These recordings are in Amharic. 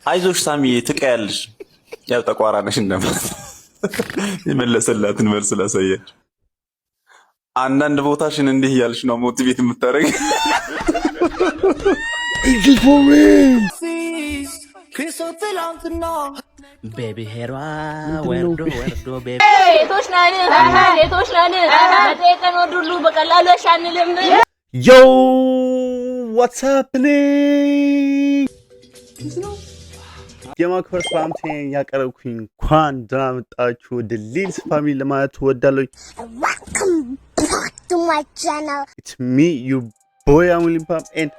አይዞሽ ሳሚ ትቀያለሽ ያው ተቋራ ነሽ እንደማለት የመለሰላትን መልስ ላሳየች አንዳንድ ቦታሽን እንዲህ ያልሽ ነው ሞቲቬት የምታረግ Baby hero, werdo baby. Yo, what's happening? የማክበር ሰላምታዬን ያቀረብኩኝ እንኳን ደህና መጣችሁ ወደ ሊልስ ፋሚሊ ለማለት እወዳለሁ። Welcome back to my channel. It's me, your boy Amulimpam, and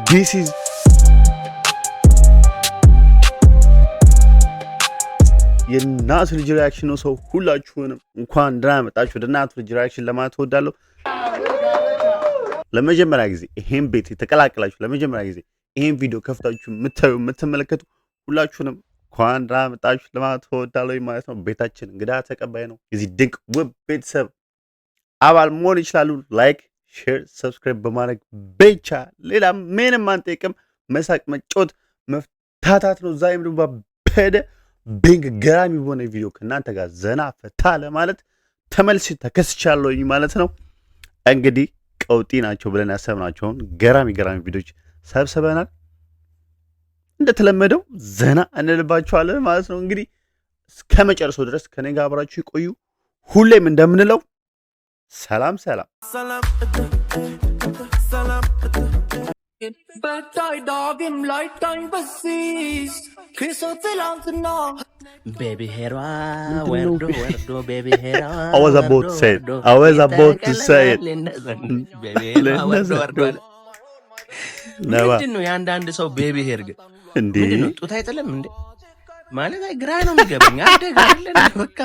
this is የናቱ ልጅ ሪአክሽን ነው። ሰው ሁላችሁንም እንኳን ደህና መጣችሁ ወደ ናቱ ልጅ ሪአክሽን ለማለት እወዳለሁ። ለመጀመሪያ ጊዜ ይሄን ቤት የተቀላቀላችሁ ለመጀመሪያ ጊዜ ይሄን ቪዲዮ ከፍታችሁ የምትመለከቱ ሁላችሁንም እንኳን ደህና መጣችሁ ለማለት እወዳለሁ ማለት ነው። ቤታችን እንግዳ ተቀባይ ነው። እዚህ ድንቅ ውብ ቤተሰብ አባል መሆን ይችላሉ። ላይክ፣ ሼር፣ ሰብስክራይብ በማድረግ ብቻ ሌላ ምንም አንጠይቅም። መሳቅ፣ መጫወት፣ መፍታታት ነው። ዛሬም ደግሞ በደ ቢንግ ገራሚ በሆነ ቪዲዮ ከእናንተ ጋር ዘና ፈታ ለማለት ተመልሼ ተከስቻለሁ ማለት ነው። እንግዲህ ቀውጢ ናቸው ብለን ያሰብናቸውን ገራሚ ቪዲዮዎች ሰብስበናል። እንደተለመደው ዘና እንልባችኋለን ማለት ነው። እንግዲህ እስከ መጨረሻው ድረስ ከኔ ጋር አብራችሁ ይቆዩ። ሁሌም እንደምንለው ሰላም Baby hero, werdo baby hero. I was about to say it. Baby hero, werdo. ምንድን ነው የአንዳንድ ሰው ቤቢ ሄር ግን ምንድን ነው ጡት አይጥልም እንዴ? ማለት ግራ ነው የሚገባኝ። አደግ አይደለም በቃ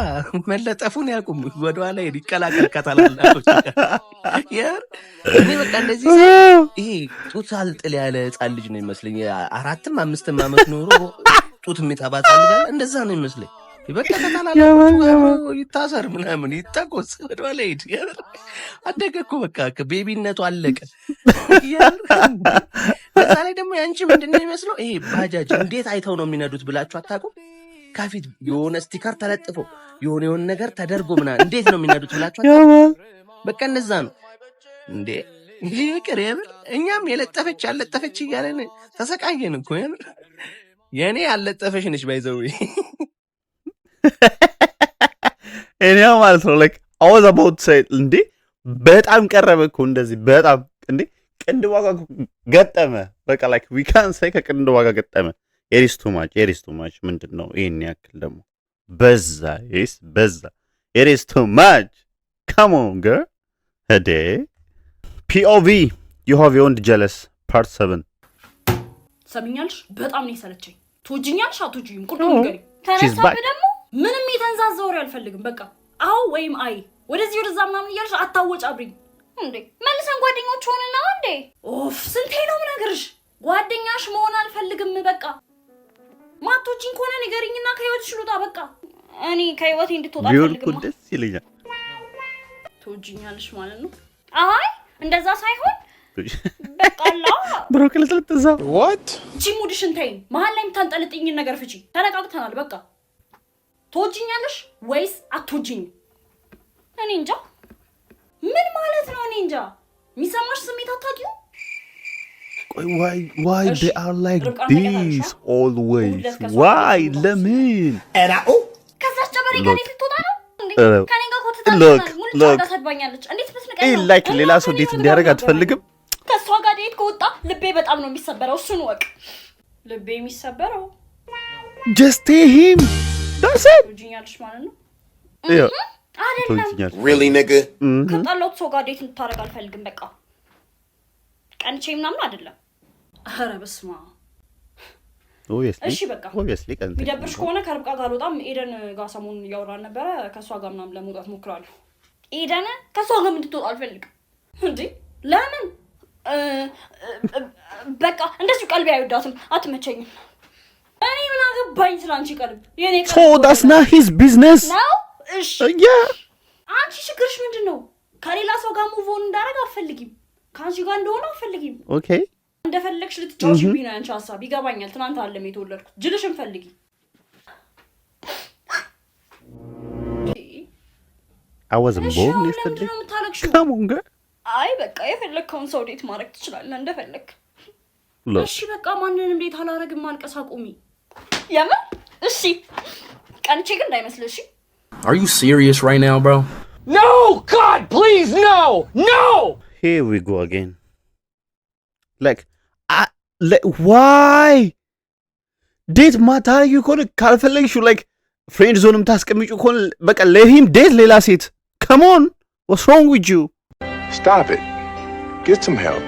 መለጠፉን ያቁም ወደኋላ ይቀላቀል ከተላላቶች እኔ በቃ እንደዚህ ይሄ ጡት አልጥል ያለ ህፃን ልጅ ነው ይመስለኝ። 4ም 5ም ዓመት ኖሮ ጡት የሚጠባ ህፃን ልጅ አለ እንደዛ ነው ይመስለኝ። በቃ ከተላላቶች ይታሰር ምናምን ይተቆስ ወደኋላ ይሄድ አደገ እኮ በቃ ቤቢነቱ አለቀ። በዛ ላይ ደግሞ ያንቺ ምንድነው የሚመስለው ይሄ ባጃጅ እንዴት አይተው ነው የሚነዱት ብላችሁ አታውቁም? ከፊት የሆነ ስቲከር ተለጥፎ የሆነ ነገር ተደርጎ ምናምን እንዴት ነው የሚነዱት ብላችሁ አታውቁም? በቃ እንደዛ ነው እንዴ ይቅር የምር እኛም የለጠፈች ያለጠፈች እያለን ተሰቃየን እኮ የምር። የኔ ያለጠፈሽ ነሽ ባይዘው እኔው ማለት ነው like I was about to say እንዴ በጣም ቀረበ እኮ እንደዚህ በጣም እንዴ ቅንድ ዋጋ ገጠመ በቃ like we can say ከቅንድ ዋጋ ገጠመ። it is too much ምንድነው ይሄን ያክል ደግሞ በዛ it is too much come on girl ሄደ POV you have your own jealous part 7 ሰምኛልሽ በጣም ነው የሰለቸኝ። ትወጂኛልሽ አትወጂኝም ቁርጥ ንገሪ። ተነሳብ ደግሞ ምንም የተንዛዛ ወሬ አልፈልግም። በቃ አው ወይም አይ ወደዚህ ወደዛ ምናምን እያልሽ አታወጫብሪኝ እንዴ። መልሰን ጓደኞች ሆነና እንዴ ኦፍ ስንቴ ነው ምነግርሽ ጓደኛሽ መሆን አልፈልግም። በቃ ማቶጂን ኮነ ንገሪኝና ከህይወትሽ ልውጣ። በቃ እኔ ከህይወቴ እንድትወጣ አልፈልግም። ደስ ይለኛል። ትወጂኛልሽ ማለት ነው። አይ እንደዛ ሳይሆን በቃላ ብሮክልትልትዛ what ጂሙድሽን ተይ መሃል ላይ የምታንጠልጥኝ ነገር ፍጪ። ተነቃቅተናል በቃ ትወጂኛለሽ ወይስ አትወጂኝ? እኔ እንጃ ምን ማለት ነው? እኔ እንጃ የሚሰማሽ ስሜት አታውቂው? why they are like this always why ለምን ከዛች ጨበሬ ጋር ልትወጣ ነው እንዴ? ከኔ ጋር ኮተታለች ሙሉ ታሰድባኛለች። እንዴት ብትነቀኝ ነው? ላይክ ሌላ ሰው ዴት እንዲያደርግ አትፈልግም? ከሷ ጋር ዴት ከወጣ ልቤ በጣም ነው የሚሰበረው። እሱን ወቅ ልቤ የሚሰበረው just him that's it ትወጂኛለሽ ማለት ነው። አይደለም really nigga ከጣለው ሰው ጋር ዴት እንድታረግ አልፈልግም። በቃ ቀንቼ ምናምን አይደለም። ኧረ በስመ አብ እሺ በቃ ቢደብርሽ ከሆነ ከርብቃ ጋር አልወጣም። ኤደን ጋር ሰሞኑን እያወራን ነበረ። ከሷ ጋር ምናምን ለመውጣት ሞክራለሁ። ኤደን ከሷ ጋር እንድትወጣ አልፈልግም እንዴ። ለምን በቃ እንደዚህ ቀልቤ አይወዳትም፣ አትመቸኝም። እኔ ምን አገባኝ ስላንቺ ቀልብ? የኔ ቀልብ so that's not his business ነው። እሺ yeah አንቺ ችግርሽ ምንድነው? ከሌላ ሰው ጋር ሙቭ ኦን እንዳደረግ አትፈልጊም። ካንቺ ጋር እንደሆነ አትፈልጊም። okay እንደፈለግሽ ልትጫወቺብኝ ነው ያንቺ ሀሳብ ይገባኛል። ትናንት አለም የተወለድኩት ጅልሽን ፈልጊ። I wasn't born yesterday. Come on, girl. አይ በቃ የፈለግከውን ሰው ዴት ማድረግ ትችላለህ እንደፈለግ። እሺ በቃ ማንንም ዴት አላረግም ማልቀስ አቁሚ። የምን እሺ ቀንቼ ግን እንዳይመስልሽ። Are you serious right now, bro? No, God, please, no, no. Here we go again. Like, why? Date matter you call it calculation like friend zone ታስቀምጪው ኮን በቃ let him date ሌላ ሴት. Come on. What's wrong with you? Stop it. Get some help.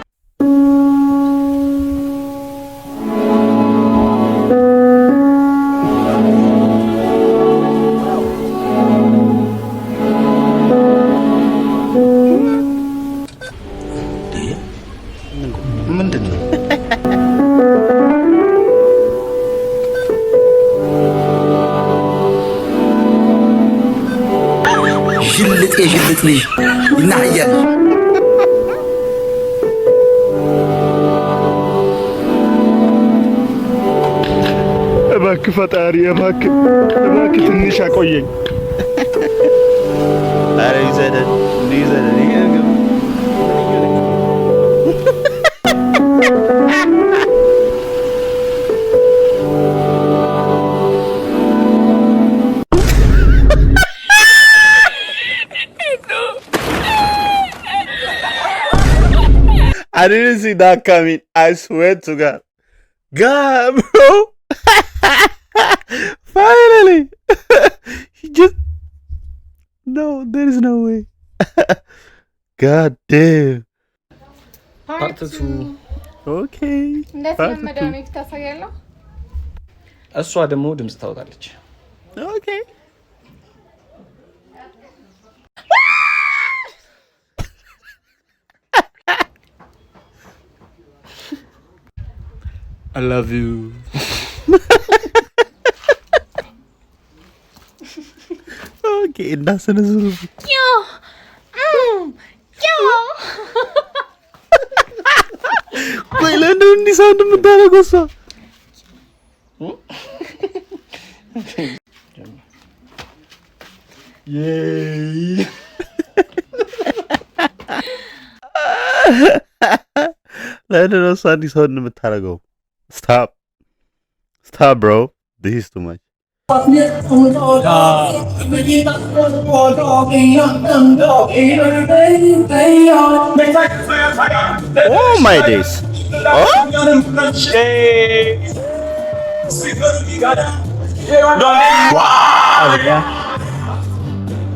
ሽልጥ ልጅ ይናያል። እባክህ ፈጣሪ እባክህ ትንሽ አቆየኝ። ኧረ ይዘደን I didn't see that coming. I swear to God. God, bro. Finally. He just... No, there is no way. God damn. Part 2. Okay. እሷ ደግሞ ድምጽ ታወጣለች። Okay. I love you. Okay, እንዳሰነ ዙሩ ቆይ ለምን እንዲህ ሳውንድ የምታደርገው እሷ? ለምን ነው እሷ እንዲህ ሳውንድ የምታደርገው? Stop, bro. This is too much. Oh my days. Oh? Wow.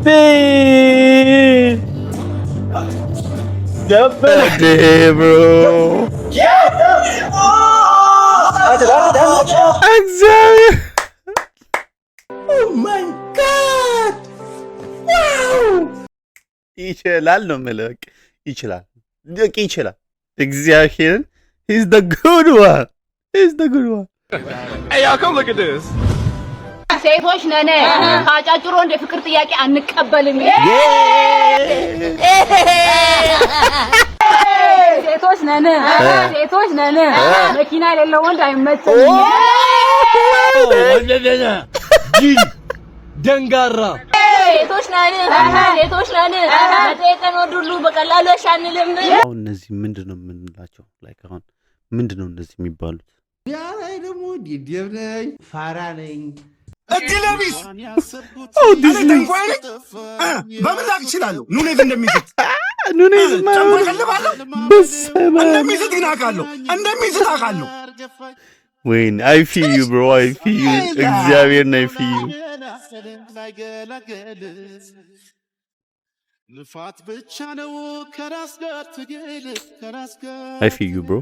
Damn, bro. Exactly. Oh my God! Wow! ይችላል ነው የምልህ። ይችላል እግዚአብሔርን he's the good one. Hey, y'all, come look at this. ሴቶች ነን ካጫጭሮ እንደ ፍቅር ጥያቄ አንቀበልም። ሴቶች ነን መኪና የሌለው ወንድ አይመቸኝም። ደንጋራ ሴቶች ነን በጤቀን ወንድ ሁሉ በቀላሉ አሻንልም። አሁን እነዚህ ምንድነው የምንላቸው? ላይክ አሁን ምንድነው እነዚህ የሚባሉት? ያ ላይ ደግሞ ዲዲብነኝ ፋራ ነኝ እድለቢስ በምን ላቅ እችላለሁ? ኑኔዝ እንደሚስት እንደሚስት ግን አውቃለሁ። ወይኔ I feel you bro, I feel you. እግዚአብሔርን I feel you. I feel you bro.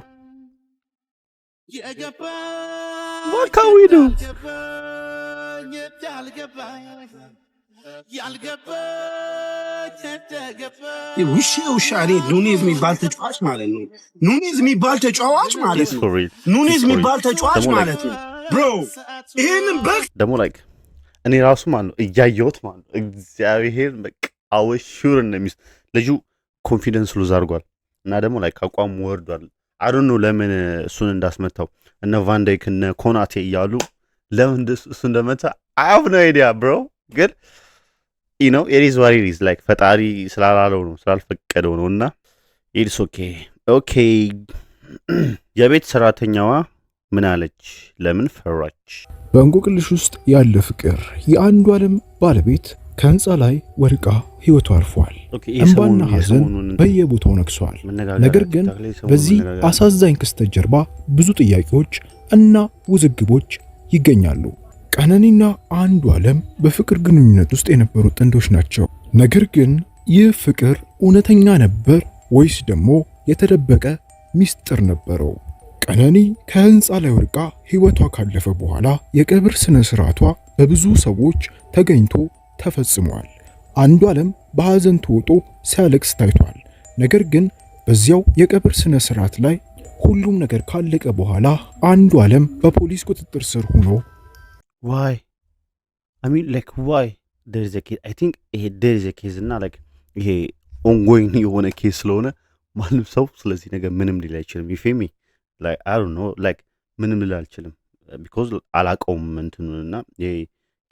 What can we do? ውሻ እኔ ኑኔዝ የሚባል ተጫዋች ማለት ነው። ኑኔዝ የሚባል ተጫዋች ማለት ነው። ብሮ ይሄንን በግ ደግሞ ላይክ እኔ ራሱ ማለት ነው እያየሁት ማለት ነው እግዚአብሔር በቃ አወሹር እንደሚስ ልጁ ኮንፊደንስ ሉዝ አድርጓል እና ደግሞ ላይክ አቋሙ ወርዷል። አይ ዶንት ኖ ለምን እሱን እንዳስመታው እነ ቫንዳይክ እነ ኮናቴ እያሉ ለምን እሱ እንደመታ አይ ሃቭ ኖ አይዲያ ብሮ ግን you know it is what it is like ፈጣሪ ስላላለው ነው ስላልፈቀደው ነውና it's okay የቤት ሰራተኛዋ ምን አለች ለምን ፈራች በእንቆቅልሽ ውስጥ ያለ ፍቅር የአንዱ ዓለም ባለቤት ከህንፃ ላይ ወድቃ ህይወቱ አልፏል እንባና ሐዘን በየቦታው ነክሷል ነገር ግን በዚህ አሳዛኝ ክስተት ጀርባ ብዙ ጥያቄዎች እና ውዝግቦች ይገኛሉ ቀነኒና አንዱ ዓለም በፍቅር ግንኙነት ውስጥ የነበሩ ጥንዶች ናቸው ነገር ግን ይህ ፍቅር እውነተኛ ነበር ወይስ ደግሞ የተደበቀ ሚስጥር ነበረው ቀነኒ ከህንፃ ላይ ወድቃ ህይወቷ ካለፈ በኋላ የቀብር ስነ ስርዓቷ በብዙ ሰዎች ተገኝቶ ተፈጽሟል አንዱ ዓለም በሐዘን ተውጦ ሲያለቅስ ታይቷል ነገር ግን በዚያው የቀብር ስነ ስርዓት ላይ ሁሉም ነገር ካለቀ በኋላ አንዱ ዓለም በፖሊስ ቁጥጥር ስር ሆኖ why I mean like why there is a case I think there is a case እና like ይሄ ongoing የሆነ ኬስ ስለሆነ ማንም ሰው ስለዚህ ነገር ምንም ሊል አይችልም you feel me like I don't know like ምንም ሊል አልችልም because አላቀውም እንትኑና ይሄ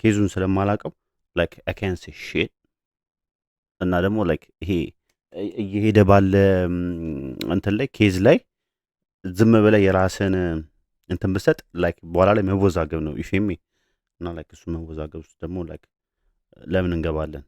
ኬዙን ስለማላቀው like I can't say shit እና ደግሞ like ይሄ እየሄደ ባለ እንትን ላይ ኬዝ ላይ ዝም ብለህ የራስን እንትን ብሰጥ like በኋላ ላይ መወዛገብ ነው you feel me እና like እሱ መወዛገብ ውስጥ ደግሞ like ለምን እንገባለን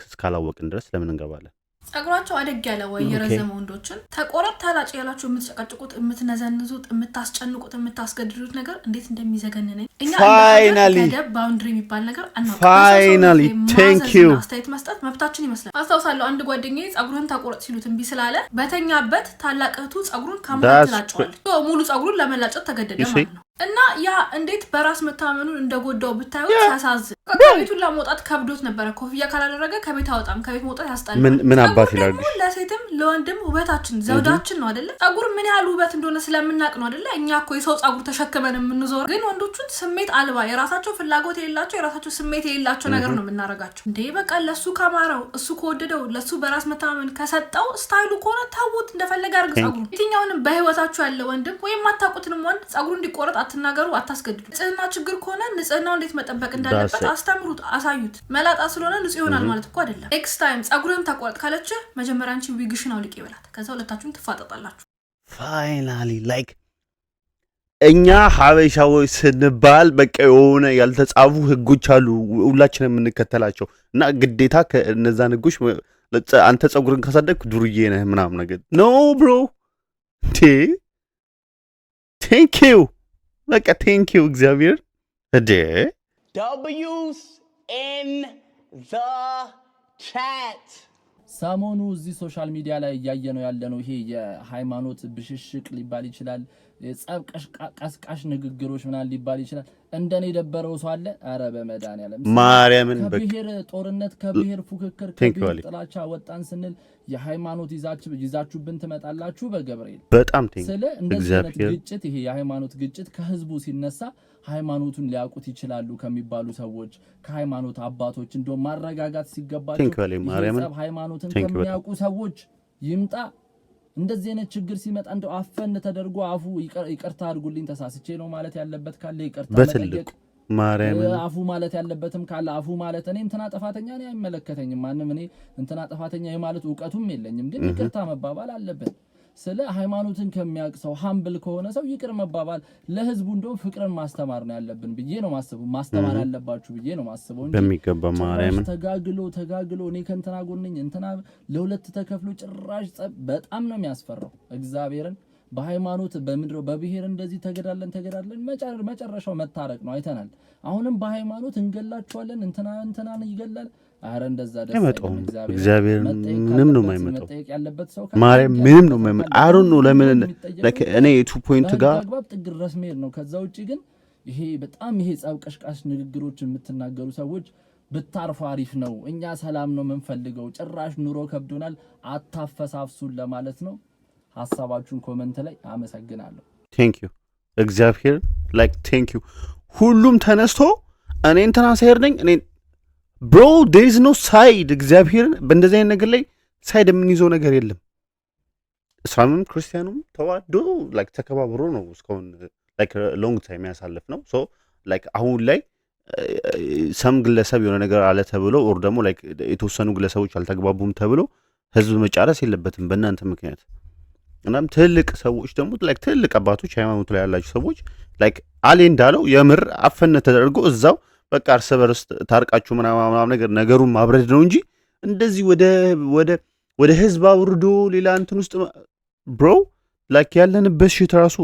እስካላወቅን ድረስ ለምን እንገባለን ጸጉራቸው አደግ ያለ ወይ የረዘመ ወንዶችን ተቆረጥ ታላጭ ያላችሁ የምትጨቀጭቁት የምትነዘንዙት የምታስጨንቁት የምታስገድዱት ነገር እንዴት እንደሚዘገነነኝ እኛ ፋይናሊ ባውንደሪ የሚባል ነገር አናውቅም ፋይናሊ ቴንክ ዩ አስተያየት መስጠት መብታችን ይመስላል አስተውሳለሁ አንድ ጓደኛዬ ጸጉሩን ተቆረጥ ሲሉት እንቢ ስላለ በተኛበት ታላቀቱ ጸጉሩን ካመጣ ላጫዋል ሙሉ ጸጉሩን ለመላጨት ተገደደ ማለት ነው እና ያ እንዴት በራስ መታመኑን እንደጎዳው ብታዩት ያሳዝን ከቤቱን ለመውጣት ከብዶት ነበር ኮፍያ ካላደረገ ከቤት አወጣም ከቤት መውጣት ያስጣል ምን አባት ይላል ለሴትም ለወንድም ውበታችን ዘውዳችን ነው አይደለ ጸጉር ምን ያህል ውበት እንደሆነ ስለምናቅ ነው አይደለ እኛ እኮ የሰው ጸጉር ተሸክመን የምንዞር ግን ወንዶቹን ስሜት አልባ የራሳቸው ፍላጎት የሌላቸው የራሳቸው ስሜት የሌላቸው ነገር ነው የምናረጋቸው እንዴ በቃ ለሱ ካማረው እሱ ከወደደው ለሱ በራስ መታመን ከሰጠው ስታይሉ ከሆነ ታውት እንደፈለገ አርግ ጸጉር የትኛውንም በህይወታችሁ ያለ ወንድም ወይም ማታውቁትንም ወንድ ጸጉሩ እንዲቆረጥ አትናገሩ አታስገድዱ ንጽህና ችግር ከሆነ ንጽህናው እንዴት መጠበቅ እንዳለበት አስተምሩት አሳዩት መላጣ ስለሆነ ንጹህ ይሆናል ማለት እኮ አይደለም ኔክስት ታይም ጸጉርን ተቆርጥ ካለች መጀመሪያ አንቺ ዊግሽን አውልቂ ይበላት ከዛ ሁለታችሁም ትፋጠጣላችሁ ፋይናሊ ላይክ እኛ ሀበሻዎች ስንባል በቃ የሆነ ያልተጻፉ ህጎች አሉ ሁላችንም የምንከተላቸው እና ግዴታ ከነዛን ህጎች አንተ ጸጉርን ካሳደግክ ዱርዬ ነህ ምናምን ነገር ኖ ብሮ ቴንክ ዩ በቃ ቴንክ ዩ እግዚአብሔር እዴ W's in the chat ሰሞኑ እዚህ ሶሻል ሚዲያ ላይ ያያየነው ያለነው ይሄ የሃይማኖት ብሽሽቅ ሊባል ይችላል የጸብ ቀስቃሽ ንግግሮች ምናን ሊባል ይችላል እንደኔ ደበረው ሰው አለ አረ በመዳን ማርያምን ከብሔር ጦርነት ከብሔር ፉክክር ከብሔር ጥላቻ ወጣን ስንል የሃይማኖት ይዛችሁብን ትመጣላችሁ በገብርኤል በጣም ስለ እንደዚህ አይነት ግጭት ይሄ የሃይማኖት ግጭት ከህዝቡ ሲነሳ ሃይማኖቱን ሊያውቁት ይችላሉ ከሚባሉ ሰዎች ከሃይማኖት አባቶች እንደው ማረጋጋት ሲገባቸው የጸብ ሃይማኖትን ከሚያውቁ ሰዎች ይምጣ እንደዚህ አይነት ችግር ሲመጣ እንደው አፈን ተደርጎ አፉ ይቅርታ አድርጉልኝ ተሳስቼ ነው ማለት ያለበት ካለ ይቅርታ መጠየቅ ማርያምን አፉ ማለት ያለበትም ካለ አፉ ማለት እኔ እንትና ጥፋተኛ ነኝ አይመለከተኝም ማንንም እኔ እንትና ጥፋተኛ የማለት ዕውቀቱም የለኝም ግን ይቅርታ መባባል አለበት ስለ ሃይማኖትን ከሚያቅሰው ሃምብል ከሆነ ሰው ይቅር መባባል ለህዝቡ እንደው ፍቅርን ማስተማር ነው ያለብን ብዬ ነው ማስበው ማስተማር አለባችሁ ብዬ ነው ማስበው እንጂ በሚገባ ማርያምን ተጋግሎ እኔ ከእንትና ጎንኝ እንትና ለሁለት ተከፍሎ ጭራሽ በጣም ነው የሚያስፈራው እግዚአብሔርን በሃይማኖት በምድረው በብሔር እንደዚህ ተገዳለን መጨረሻው መታረቅ ነው አይተናል አሁንም በሃይማኖት እንገላችኋለን እንትናን ይገላል አረ እንደዛ ደስ እግዚአብሔር ምንም ነው የማይመጣው ማርያም ምንም ነው የማይመጣው አይ ዶንት ኖ ለምን እኔ 2 ፖይንት ጋር ተግባብ ጥግረስ መሄድ ነው ከዛ ውጪ ግን ይሄ በጣም ይሄ ጻው ቀሽቃሽ ንግግሮች የምትናገሩ ሰዎች ብታርፉ አሪፍ ነው እኛ ሰላም ነው የምንፈልገው ጭራሽ ኑሮ ከብዶናል አታፈሳፍሱን ለማለት ነው ሐሳባችሁን ኮሜንት ላይ አመሰግናለሁ ቴንክ ዩ እግዚአብሔር ላይክ ቴንክ ዩ ሁሉም ተነስቶ እኔ እንትና ሳይር ነኝ እኔ bro there is no side እግዚአብሔር በእንደዚህ አይነት ነገር ላይ ሳይድ የምንይዘው ነገር የለም እስላምም ክርስቲያኑም ተዋዶ ላይክ ተከባብሮ ነው እስካሁን ላይክ ሎንግ ታይም ያሳለፍ ነው። ሶ ላይክ አሁን ላይ ሰም ግለሰብ የሆነ ነገር አለ ተብሎ ኦር ደግሞ ላይክ የተወሰኑ ግለሰቦች አልተግባቡም ተብሎ ህዝብ መጫረስ የለበትም በእናንተ ምክንያት። እናም ትልቅ ሰዎች ደግሞ ላይክ ትልቅ አባቶች ሃይማኖት ላይ ያላችሁ ሰዎች ላይክ አሌ እንዳለው የምር አፈነ ተደርጎ እዛው በቃ እርስ በርስ ታርቃችሁ ምናምን ነገር ነገሩን ማብረድ ነው እንጂ እንደዚህ ወደ ህዝብ አውርዶ ሌላ እንትን ውስጥ ብሮ ላይክ ያለንበት ሽት ራሱ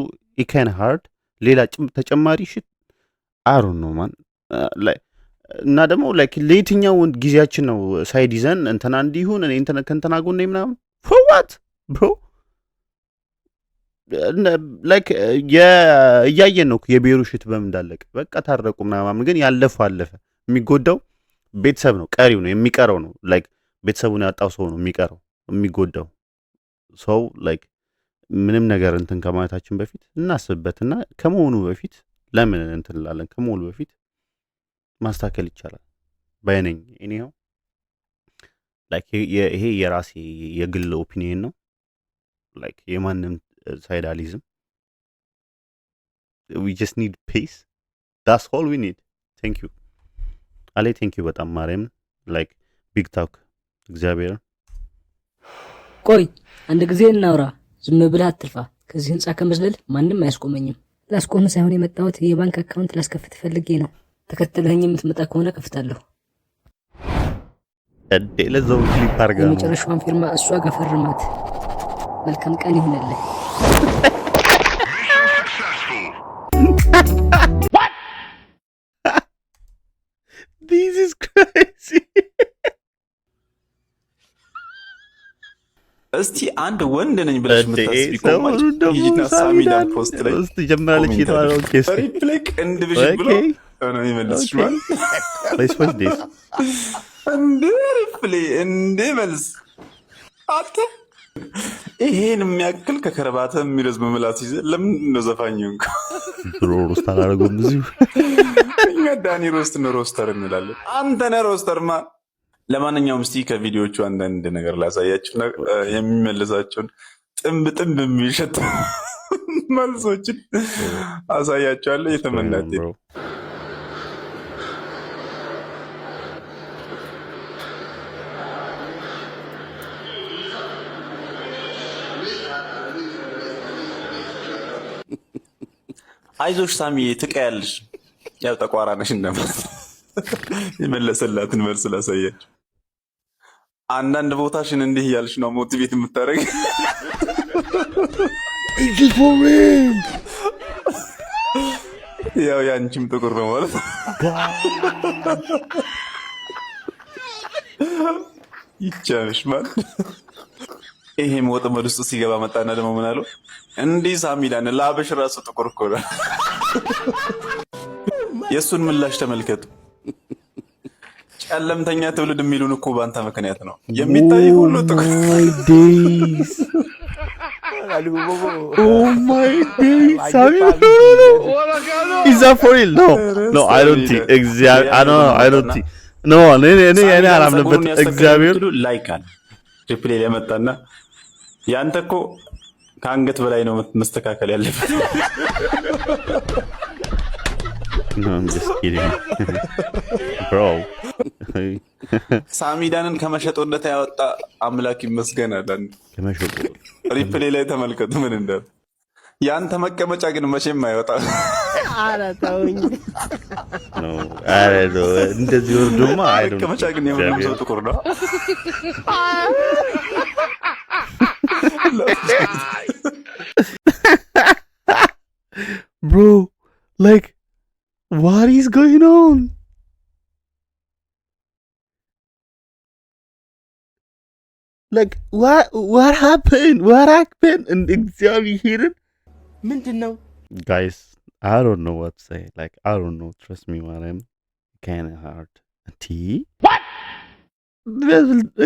ኢካን ሃርድ ሌላ ተጨማሪ ሽት አሩን ነው ማን እና ደግሞ ላይክ ለየትኛው ጊዜያችን ነው ሳይድ ይዘን እንትና እንዲሁን እኔ እንትና ከእንትና ጎን ምናምን ፎዋት ብሮ ላይክ እያየን ነው የብሔሩ ሽት በምን እንዳለቀ። በቃ ታረቁ ምናምን ግን ያለፈው አለፈ። የሚጎዳው ቤተሰብ ነው፣ ቀሪው ነው የሚቀረው ነው። ላይክ ቤተሰቡን ያጣው ሰው ነው የሚጎዳው ሰው። ላይክ ምንም ነገር እንትን ከማለታችን በፊት እናስብበትና ከመሆኑ በፊት ለምን እንትን እንላለን? ከመሆኑ በፊት ማስተካከል ይቻላል ባይነኝ። እኔው ላይክ ይሄ የራሴ የግል ኦፒኒየን ነው። ላይክ የማንም ሳይዳሊዝም we just need peace, that's all we need. thank you አሌ thank you በጣም ማርያም ላይክ ቢግ ታክ እግዚአብሔር። ቆይ አንድ ጊዜ እናውራ፣ ዝም ብለህ አትልፋ። ከዚህ ህንጻ ከመዝለል ማንም አያስቆመኝም። ላስቆም ሳይሆን የመጣሁት የባንክ አካውንት ላስከፍት ፈልጌ ነው። ተከትለኝ የምትመጣ ከሆነ ከፍታለሁ። ለዛው ክሊፕ አርጋ የመጨረሻውን ፊርማ እሷ ጋር ፈርማት። መልካም ቀን ይሁንልህ። This is crazy. እስቲ አንድ ወንድ ነኝ ብለሽ የምታስቢ ቆማች ይጂና ሳሚዳን ፖስት ላይ ውስጥ ጀምራለች ይታለው ኬስ ሪፕሌክ እንድብሽ ብሎ ነው ይመልስሽ ማለት let's watch this እንደ ሪፕሌይ እንደ መልስ አታ ይሄን የሚያክል ከከረባተ የሚረዝም ምላስ ይዘ ለምን ነው ዘፋኝ እንኳ ሮስት አላረገውም እዚሁ እኛ ዳኒ ሮስት ነው ሮስተር እንላለን። አንተ ነህ ሮስተርማ። ለማንኛውም እስቲ ከቪዲዮቹ አንዳንድ ነገር ላሳያችሁ የሚመልሳቸውን ጥንብ የሚሸጥ መልሶችን አሳያችኋለሁ። የተመናጤ አይዞሽ ሳሚ ትቀያለሽ፣ ያው ጠቋራ ነሽ እንደማለት የመለሰላትን መልስ ላሳያችሁ። አንዳንድ ቦታሽን እንዲህ እያልሽ ነው ሞቲቬት የምታደርግ ያው ያንቺም ጥቁር ነው ማለት ይቻልሽ ማለት ይሄም ወጥመድ ውስጥ ሲገባ መጣና ደግሞ ምን አለው እንዲህ ሳሚዳን ላበሽ ራሱ ጥቁር እኮ ነው። የእሱን ምላሽ ተመልከቱ። ጨለምተኛ ትውልድ የሚሉን እኮ በአንተ ምክንያት ነው። የሚታይ ሁሉ ጥቁር oh my days Sami is that for real? no I don't think exactly I don't think no እኔ አላምንበት እግዚአብሔር ላይክ አለ ሪፕሌይ ለመጣና ያንተ እኮ ከአንገት በላይ ነው መስተካከል ያለበት። No, I'm just kidding. Bro. ሳሚዳንን ከመሸጥ ወደታ ያወጣ አምላክ ይመስገናል። ከመሸጥ ሪፕሌይ ላይ ተመልከቱ ምን እንዳለ። ያንተ መቀመጫ ግን መቼም አይወጣም። ኧረ ተውኝ። ነው አረ እንደዚህ ወርዶማ አይደለም። መቀመጫ ግን የሁሉም ሰው ጥቁር ነው። Bro, like what is going on? Like what happened? What happened? And እግዚአብሔርን ምንድነው? Guys, I don't know what to say. Like I don't know. Trust me, man. I'm kind of hard. What?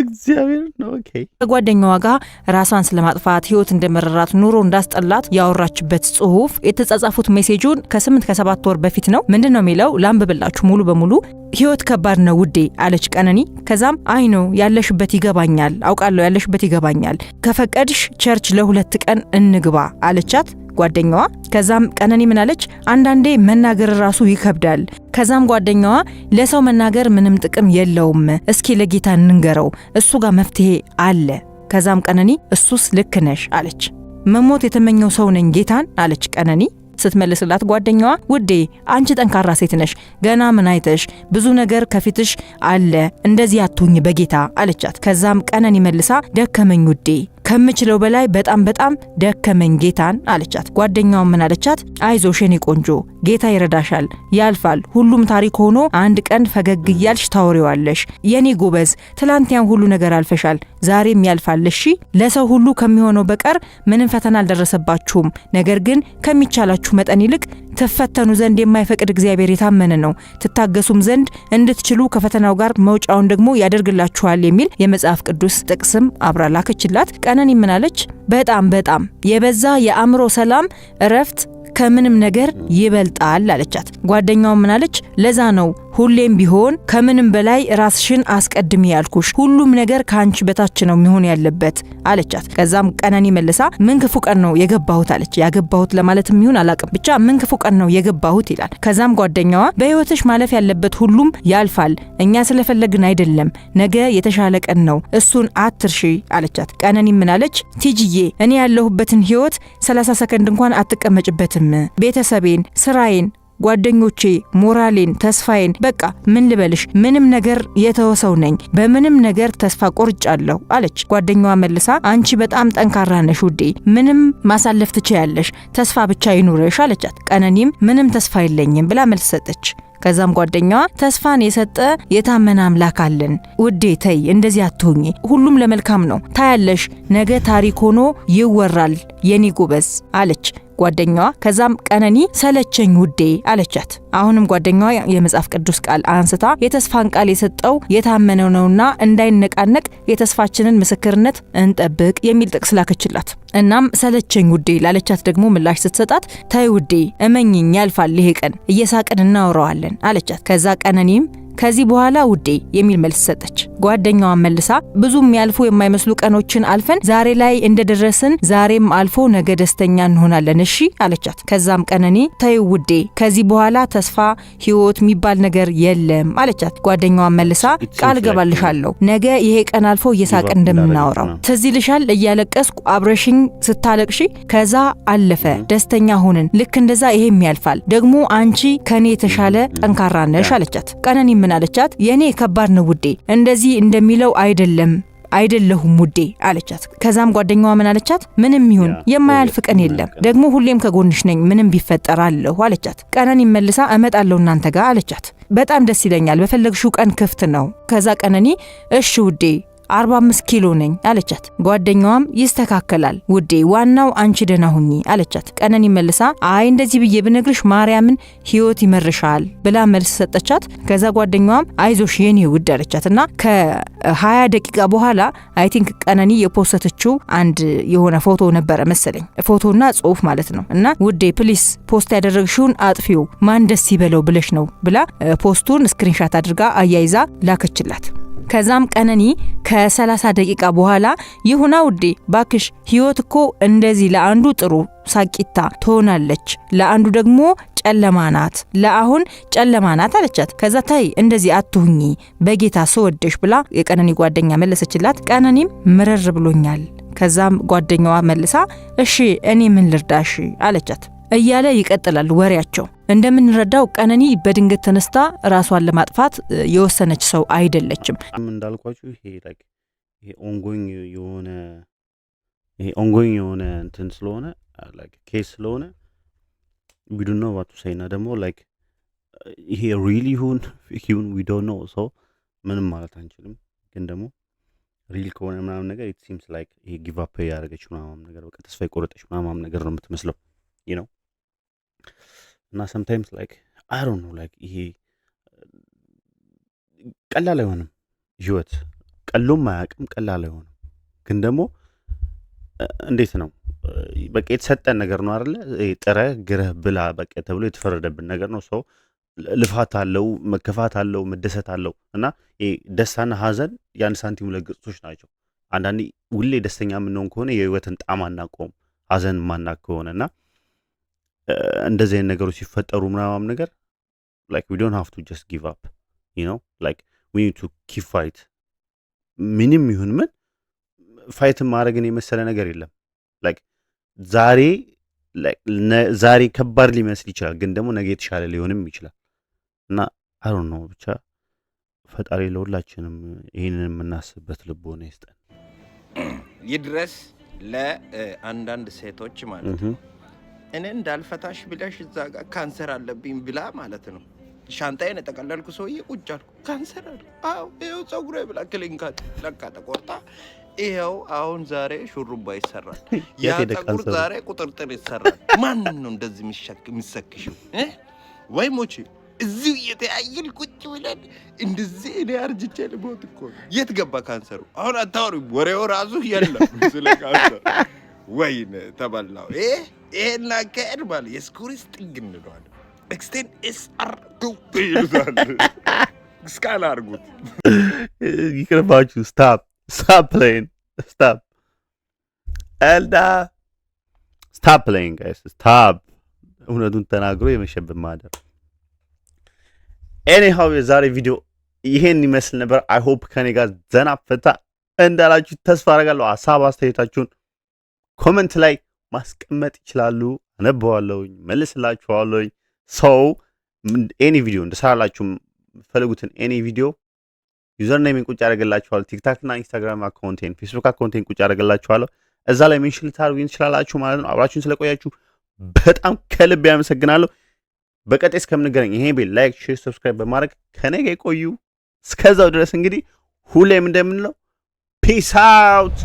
እግዚአብሔር ነው። ኦኬ ከጓደኛዋ ጋር ራሷን ስለማጥፋት ህይወት እንደመረራት ኑሮ እንዳስጠላት ያወራችበት ጽሁፍ የተጻጻፉት ሜሴጁን ከ8 ከ7 ወር በፊት ነው። ምንድነው የሚለው? ላንብብላችሁ ሙሉ በሙሉ። ህይወት ከባድ ነው ውዴ አለች ቀነኒ። ከዛም አይ ነው ያለሽበት ይገባኛል፣ አውቃለሁ ያለሽበት ይገባኛል፣ ከፈቀድሽ ቸርች ለ2 ቀን እንግባ አለቻት ጓደኛዋ። ከዛም ቀነኒ ምን አለች? አንዳንዴ መናገር ራሱ ይከብዳል። ከዛም ጓደኛዋ ለሰው መናገር ምንም ጥቅም የለውም፣ እስኪ ለጌታ እንንገረው፣ እሱ ጋር መፍትሄ አለ። ከዛም ቀነኒ እሱስ ልክ ነሽ አለች። መሞት የተመኘው ሰው ነኝ ጌታን አለች ቀነኒ። ስትመልስላት ጓደኛዋ ውዴ አንቺ ጠንካራ ሴት ነሽ፣ ገና ምን አይተሽ፣ ብዙ ነገር ከፊትሽ አለ፣ እንደዚህ አትሁኝ በጌታ አለቻት። ከዛም ቀነኒ መልሳ ደከመኝ ውዴ፣ ከምችለው በላይ በጣም ደከመኝ ጌታን አለቻት። ጓደኛዋ ምን አለቻት? አይዞሽ የኔ ቆንጆ ጌታ ይረዳሻል፣ ያልፋል፣ ሁሉም ታሪክ ሆኖ አንድ ቀን ፈገግ እያልሽ ታወሪዋለሽ። የኔ ጎበዝ ትላንት ያን ሁሉ ነገር አልፈሻል፣ ዛሬም ያልፋል። እሺ ለሰው ሁሉ ከሚሆነው በቀር ምንም ፈተና አልደረሰባችሁም፣ ነገር ግን ከሚቻላችሁ መጠን ይልቅ ተፈተኑ ዘንድ የማይፈቅድ እግዚአብሔር የታመነ ነው፣ ትታገሱም ዘንድ እንድትችሉ ከፈተናው ጋር መውጫውን ደግሞ ያደርግላችኋል የሚል የመጽሐፍ ቅዱስ ጥቅስም አብራ ላከችላት። ቀነኒ ምን አለች? በጣም የበዛ የአእምሮ ሰላም እረፍት ከምንም ነገር ይበልጣል አለቻት። ጓደኛዋ ምን አለች? ለዛ ነው ሁሌም ቢሆን ከምንም በላይ ራስሽን አስቀድሚ ያልኩሽ፣ ሁሉም ነገር ካንቺ በታች ነው የሚሆን ያለበት አለቻት። ከዛም ቀነኒ መልሳ ምን ክፉ ቀን ነው የገባሁት አለች። ያገባሁት ለማለትም ይሁን አላቅም ብቻ ምን ክፉ ቀን ነው የገባሁት ይላል። ከዛም ጓደኛዋ በህይወትሽ ማለፍ ያለበት ሁሉም ያልፋል፣ እኛ ስለፈለግን አይደለም፣ ነገ የተሻለ ቀን ነው፣ እሱን አትርሺ አለቻት። ቀነኒ ምን አለች? ቲጂዬ እኔ ያለሁበትን ህይወት 30 ሰከንድ እንኳን አትቀመጭበትም፣ ቤተሰቤን፣ ስራዬን፣ ጓደኞቼ፣ ሞራሌን፣ ተስፋዬን በቃ ምን ልበልሽ ምንም ነገር የተወሰው ነኝ፣ በምንም ነገር ተስፋ ቆርጫለሁ አለች። ጓደኛዋ መልሳ አንቺ በጣም ጠንካራ ነሽ ውዴ፣ ምንም ማሳለፍ ትችያለሽ፣ ተስፋ ብቻ ይኑርሽ አለቻት። ቀነኒም ምንም ተስፋ የለኝም ብላ መልስ ሰጠች። ከዛም ጓደኛዋ ተስፋን የሰጠ የታመነ አምላክ አለን ውዴ፣ ተይ እንደዚህ አትሁኚ፣ ሁሉም ለመልካም ነው፣ ታያለሽ፣ ነገ ታሪክ ሆኖ ይወራል የኔ ጎበዝ አለች ጓደኛዋ። ከዛም ቀነኒ ሰለቸኝ ውዴ አለቻት። አሁንም ጓደኛዋ የመጽሐፍ ቅዱስ ቃል አንስታ የተስፋን ቃል የሰጠው የታመነው ነውና እንዳይነቃነቅ የተስፋችንን ምስክርነት እንጠብቅ የሚል ጥቅስ ላከችላት። እናም ሰለቸኝ ውዴ ላለቻት ደግሞ ምላሽ ስትሰጣት ታይ ውዴ እመኝኝ ያልፋል ይሄ ቀን፣ እየሳቅን እናወራዋለን አለቻት። ከዛ ቀነኒም ከዚህ በኋላ ውዴ የሚል መልስ ሰጠች። ጓደኛዋ መልሳ ብዙም ያልፉ የማይመስሉ ቀኖችን አልፈን ዛሬ ላይ እንደደረስን ዛሬም አልፎ ነገ ደስተኛ እንሆናለን እሺ አለቻት። ከዛም ቀነኒ ተይ ውዴ ከዚህ በኋላ ተስፋ ህይወት የሚባል ነገር የለም አለቻት። ጓደኛዋ መልሳ ቃል ገባልሻለሁ ነገ ይሄ ቀን አልፎ እየሳቅን እንደምናወራው፣ ትዝ ይልሻል እያለቀስኩ አብረሽኝ ስታለቅሺ፣ ከዛ አለፈ ደስተኛ ሆነን፣ ልክ እንደዛ ይሄም ያልፋል፣ ደግሞ አንቺ ከኔ የተሻለ ጠንካራ ነሽ አለቻት። ቀነኒ ምን አለቻት? የኔ ከባድ ነው ውዴ፣ እንደዚህ እንደሚለው አይደለሁም ውዴ አለቻት። ከዛም ጓደኛዋ ምን አለቻት? ምንም ይሁን የማያልፍ ቀን የለም፣ ደግሞ ሁሌም ከጎንሽ ነኝ፣ ምንም ቢፈጠር አለሁ አለቻት። ቀነኒ መልሳ እመጣለሁ እናንተ ጋር አለቻት። በጣም ደስ ይለኛል፣ በፈለግሽው ቀን ክፍት ነው። ከዛ ቀነኒ እሺ ውዴ 45 ኪሎ ነኝ አለቻት። ጓደኛዋም ይስተካከላል ውዴ ዋናው አንቺ ደህና ሁኚ አለቻት። ቀነኒ መልሳ አይ እንደዚህ ብዬ ብነግርሽ ማርያምን ህይወት ይመርሻል ብላ መልስ ሰጠቻት። ከዛ ጓደኛዋም አይዞሽ የኔ ውድ አለቻትና ከ20 ደቂቃ በኋላ አይ ቲንክ ቀነኒ የፖስተችው አንድ የሆነ ፎቶ ነበረ መሰለኝ፣ ፎቶና ጽሁፍ ማለት ነው። እና ውዴ ፕሊስ ፖስት ያደረግሽውን አጥፊው ማን ደስ ይበለው ብለሽ ነው ብላ ፖስቱን ስክሪንሻት አድርጋ አያይዛ ላከችላት። ከዛም ቀነኒ ከ30 ደቂቃ በኋላ ይሁና ውዴ ባክሽ ህይወት እኮ እንደዚህ ለአንዱ ጥሩ ሳቂታ ትሆናለች፣ ለአንዱ ደግሞ ጨለማ ናት፣ ለአሁን ጨለማ ናት አለቻት። ከዛ ታይ እንደዚህ አትሁኚ በጌታ ስወደሽ ብላ የቀነኒ ጓደኛ መለሰችላት። ቀነኒም ምርር ብሎኛል። ከዛም ጓደኛዋ መልሳ እሺ እኔ ምን ልርዳሽ አለቻት። እያለ ይቀጥላል ወሬያቸው። እንደምንረዳው ቀነኒ በድንገት ተነስታ ራሷን ለማጥፋት የወሰነች ሰው አይደለችም። እንዳልኳችሁ ይሄ ኦንጎይንግ የሆነ እንትን ስለሆነ ኬስ ስለሆነ we don't know what to say። እና ደግሞ ይሄ ሪል ይሁን we don't know። ሰው ምንም ማለት አንችልም። ግን ደግሞ ሪል ከሆነ ምናምን ነገር it seems like ይሄ ጊቭ አፕ ያደረገች ምናምን ነገር በቃ ተስፋ የቆረጠች ምናምን ነገር ነው የምትመስለው እና sometimes I don't know ይሄ ቀላል አይሆንም ህይወት ቀሎም አያውቅም፣ ቀላል አይሆንም። ግን ደግሞ እንዴት ነው በቃ የተሰጠን ነገር ነው አይደለ? ጥረህ ግረህ ብላ በቃ ተብሎ የተፈረደብን ነገር ነው። ሰው ልፋት አለው፣ መከፋት አለው፣ መደሰት አለው እና ደስታና ሀዘን የአንድ ሳንቲም ሁለት ገጽቶች ናቸው። አንዳንዴ ሁሌ ደስተኛ የምንሆን ከሆነ የህይወትን ጣዕም አናውቀውም፣ ሀዘን ማናቅ ከሆነ እና እንደዚህ አይነት ነገሮች ሲፈጠሩ ምናምን ነገር like we don't have to just give up, you know, like we need to keep fight. ምንም ይሁን ምን ፋይት ማድረግን የመሰለ ነገር የለም። like ዛሬ ከባድ ሊመስል ይችላል፣ ግን ደግሞ ነገ የተሻለ ሊሆንም ይችላል እና I don't know ብቻ ፈጣሪ ለሁላችንም ይሄንን የምናስብበት ልቦና ይስጠን። ይድረስ ለአንዳንድ ሴቶች ማለት ነው። እኔ እንዳልፈታሽ ብለሽ እዛ ጋር ካንሰር አለብኝ ብላ ማለት ነው። ሻንጣዬን የተቀለልኩ ሰውዬ ቁጭ አልኩ። ካንሰር አለ። አዎ ይኸው ፀጉሬ ብላ ክሊንካት ለካ ተቆርጣ ይኸው አሁን ዛሬ ሹሩባ ይሰራል። ያ ፀጉር ዛሬ ቁጥርጥር ይሰራል። ማን ነው እንደዚህ የሚሰክሽው? ወይ ሞቼ እዚሁ እየተያየን ቁጭ ብለን እንደዚህ እኔ አርጅቼ ልሞት እኮ ነው። የት ገባ ካንሰሩ? አሁን አታወሪም። ወሬው ራሱ የለም ስለ ካንሰር። ወይኔ ተበላው። ይሄን አካሄድ ማለት የስኩሪስ ጥግ እንለዋለን። ኤክስቴንድ ኤስአር ይሉታል። እስካን አድርጉት። ይቅርባችሁ። ስታፕ ፕሌይንግ ስታፕ ኤልዳ ስታፕ ፕሌይንግ ጋይስ ስታፕ። እውነቱን ተናግሮ የመሸብን ማደር። ኤኒሃው የዛሬ ቪዲዮ ይሄን ይመስል ነበር። አይ ሆፕ ከኔ ጋር ዘና ፈታ እንዳላችሁ ተስፋ አደርጋለሁ። ሀሳብ አስተያየታችሁን ኮሜንት ላይ ማስቀመጥ ይችላሉ። አነበዋለሁኝ፣ መልስላችኋለሁኝ። ሰው ኤኒ ቪዲዮ እንደሰራላችሁ ፈልጉትን ኤኒ ቪዲዮ ዩዘር ኔምን ቁጭ ያደርግላችኋለሁ። ቲክታክ እና ኢንስታግራም አካውንቴን፣ ፌስቡክ አካውንቴን ቁጭ ያደርግላችኋለሁ። እዛ ላይ ሜንሽን ልታደርጉኝ ትችላላችሁ ማለት ነው። አብራችሁን ስለቆያችሁ በጣም ከልብ ያመሰግናለሁ። በቀጣይ እስከምንገናኝ ይሄን ቤት ላይክ፣ ሼር፣ ሰብስክራይብ በማድረግ ከኔ ጋር ቆዩ። እስከዛው ድረስ እንግዲህ ሁሌም እንደምንለው ፒስ አውት።